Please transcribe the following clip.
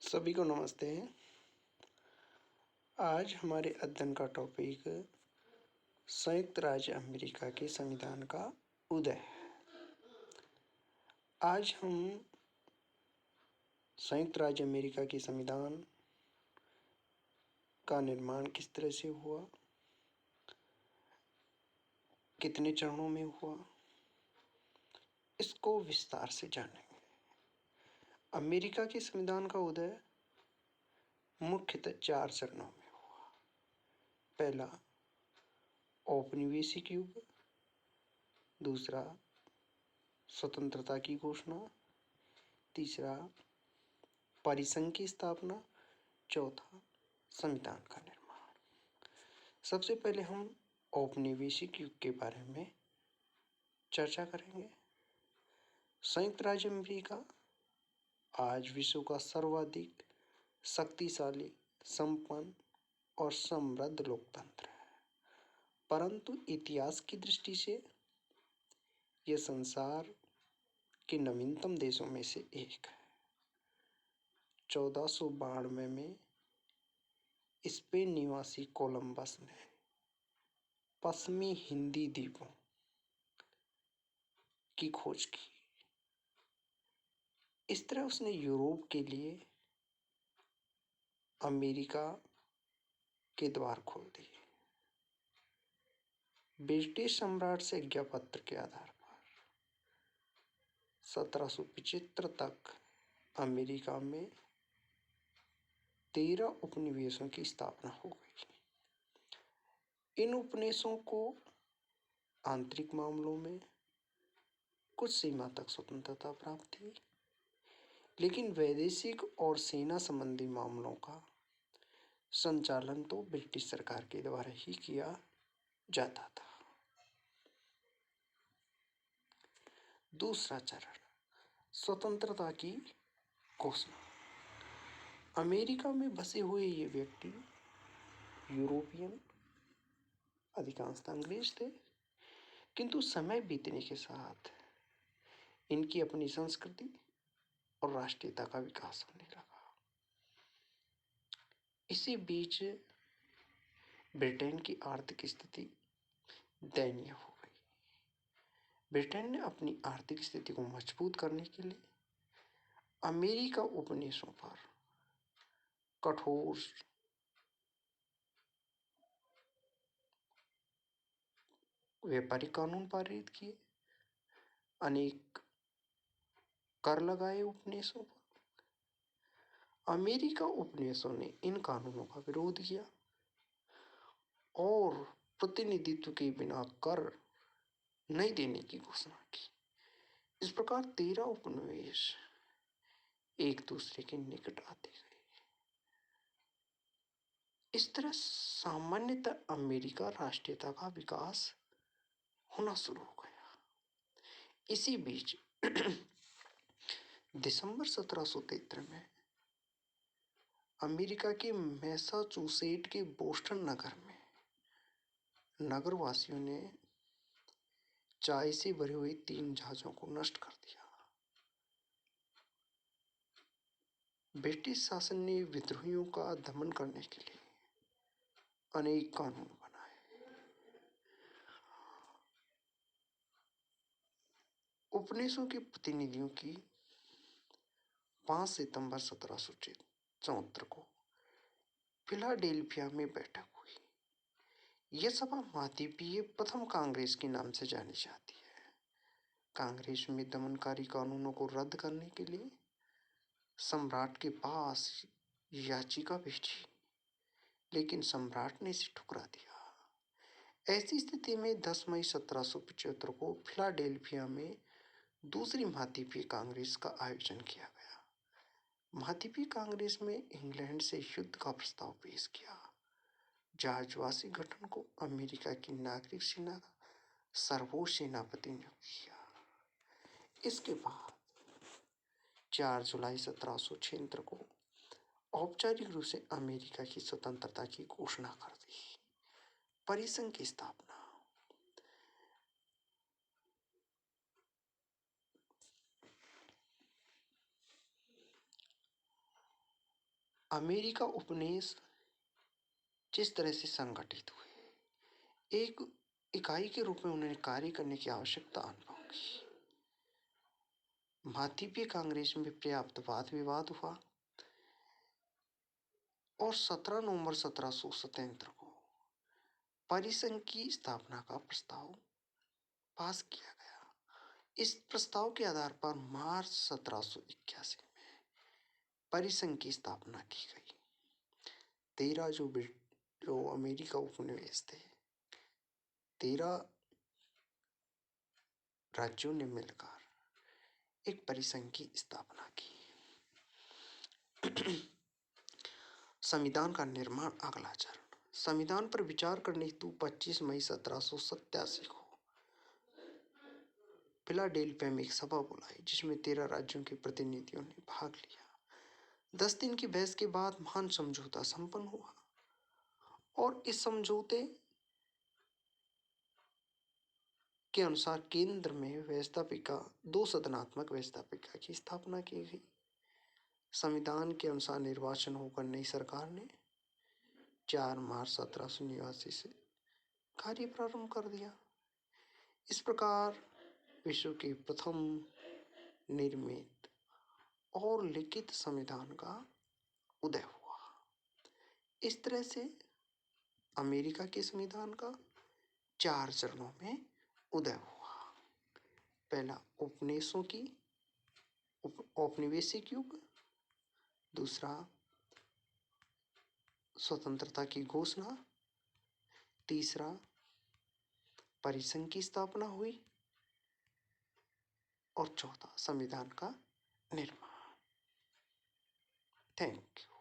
सभी को नमस्ते। आज हमारे अध्ययन का टॉपिक संयुक्त राज्य अमेरिका के संविधान का उदय है। आज हम संयुक्त राज्य अमेरिका के संविधान का निर्माण किस तरह से हुआ, कितने चरणों में हुआ, इसको विस्तार से जानेंगे। अमेरिका के संविधान का उदय मुख्यतः 4 चरणों में हुआ। पहला औपनिवेशिक युग, दूसरा स्वतंत्रता की घोषणा, तीसरा परिसंघ की स्थापना, चौथा संविधान का निर्माण। सबसे पहले हम औपनिवेशिक युग के बारे में चर्चा करेंगे। संयुक्त राज्य अमेरिका आज विश्व का सर्वाधिक शक्तिशाली, संपन्न और समृद्ध लोकतंत्र है, परंतु इतिहास की दृष्टि से यह संसार के नवीनतम देशों में से एक है। 1492 में स्पेन निवासी कोलंबस ने पश्चिमी हिंदी द्वीपों की खोज की। इस तरह उसने यूरोप के लिए अमेरिका के द्वार खोल दिए। ब्रिटिश सम्राट से ज्ञापत्र के आधार पर 1775 तक अमेरिका में 13 उपनिवेशों की स्थापना हो गई। इन उपनिवेशों को आंतरिक मामलों में कुछ सीमा तक स्वतंत्रता प्राप्त थी, लेकिन वैदेशिक और सेना संबंधी मामलों का संचालन तो ब्रिटिश सरकार के द्वारा ही किया जाता था। दूसरा चरण, स्वतंत्रता की घोषणा। अमेरिका में बसे हुए ये व्यक्ति यूरोपियन, अधिकांशतः अंग्रेज थे, किंतु समय बीतने के साथ इनकी अपनी संस्कृति और राष्ट्रीयता का विकास होने लगा। इसी बीच ब्रिटेन की आर्थिक स्थिति दयनीय हो गई। ब्रिटेन ने अपनी आर्थिक स्थिति को मजबूत करने के लिए अमेरिका उपनिवेशों पर कठोर व्यापारिक कानून पारित किए, अनेक कर लगाए उपनिवेशों पर। अमेरिका उपनिवेशों ने इन कानूनों का विरोध किया और प्रतिनिधित्व के बिना कर नहीं देने की घोषणा की। इस प्रकार 13 उपनिवेश एक दूसरे के निकट आते गए। इस तरह सामान्यतः अमेरिका राष्ट्रीयता का विकास होना शुरू हो गया। इसी बीच दिसंबर 1773 में अमेरिका के मैसाचुसेट के बोस्टन नगर में नगरवासियों ने चाय से भरे हुए 3 जहाजों को नष्ट कर दिया। ब्रिटिश शासन ने विद्रोहियों का दमन करने के लिए अनेक कानून बनाए। उपनिवेशों के प्रतिनिधियों की 5 सितंबर 1774 को फिलाडेल्फिया में बैठक हुई। यह सभा महाद्वीपीय प्रथम कांग्रेस के नाम से जानी जाती है। कांग्रेस में दमनकारी कानूनों को रद्द करने के लिए सम्राट के पास याचिका भेजी, लेकिन सम्राट ने इसे ठुकरा दिया। ऐसी स्थिति में 10 मई 1775 को फिलाडेल्फिया में दूसरी महाद्वीपीय कांग्रेस का आयोजन किया गया। महाद्वीपीय कांग्रेस में इंग्लैंड से युद्ध का प्रस्ताव पेश किया। जहाजवासी गठन को अमेरिका की नागरिक सेना का सर्वोच्च सेनापति नियुक्त किया। इसके बाद 4 जुलाई 1776 को औपचारिक रूप से अमेरिका की स्वतंत्रता की घोषणा कर दी। परिसंघ की स्थापना। अमेरिका उपनिवेश जिस तरह से संगठित हुए, एक इकाई के रूप में उन्हें कार्य करने की आवश्यकता अनुभव की। महाद्वीपीय कांग्रेस में पर्याप्त वाद विवाद हुआ और 17 नवंबर 1777 को परिसंघ की स्थापना का प्रस्ताव पास किया गया। इस प्रस्ताव के आधार पर मार्च 1781 में परिसंघ की स्थापना की गई। 13 जो अमेरिका उपनिवेश थे, 13 राज्यों ने मिलकर एक परिसंघ की स्थापना की। संविधान का निर्माण। अगला चरण, संविधान पर विचार करने हेतु 25 मई 1787 को फिलाडेल्फिया में एक सभा बुलाई, जिसमें 13 राज्यों के प्रतिनिधियों ने भाग लिया। 10 दिन की बहस के बाद महान समझौता संपन्न हुआ और इस समझौते के अनुसार केंद्र में व्यवस्थापिका, 2 सदनात्मक व्यवस्थापिका की स्थापना की गई। संविधान के अनुसार निर्वाचन होकर नई सरकार ने 4 मार्च 1789 से कार्य प्रारंभ कर दिया। इस प्रकार विश्व के प्रथम निर्मित और लिखित संविधान का उदय हुआ। इस तरह से अमेरिका के संविधान का 4 चरणों में उदय हुआ। पहला औपनिवेशिक युग, दूसरा स्वतंत्रता की घोषणा, तीसरा परिसंघ की स्थापना हुई और चौथा संविधान का निर्माण। Thank you.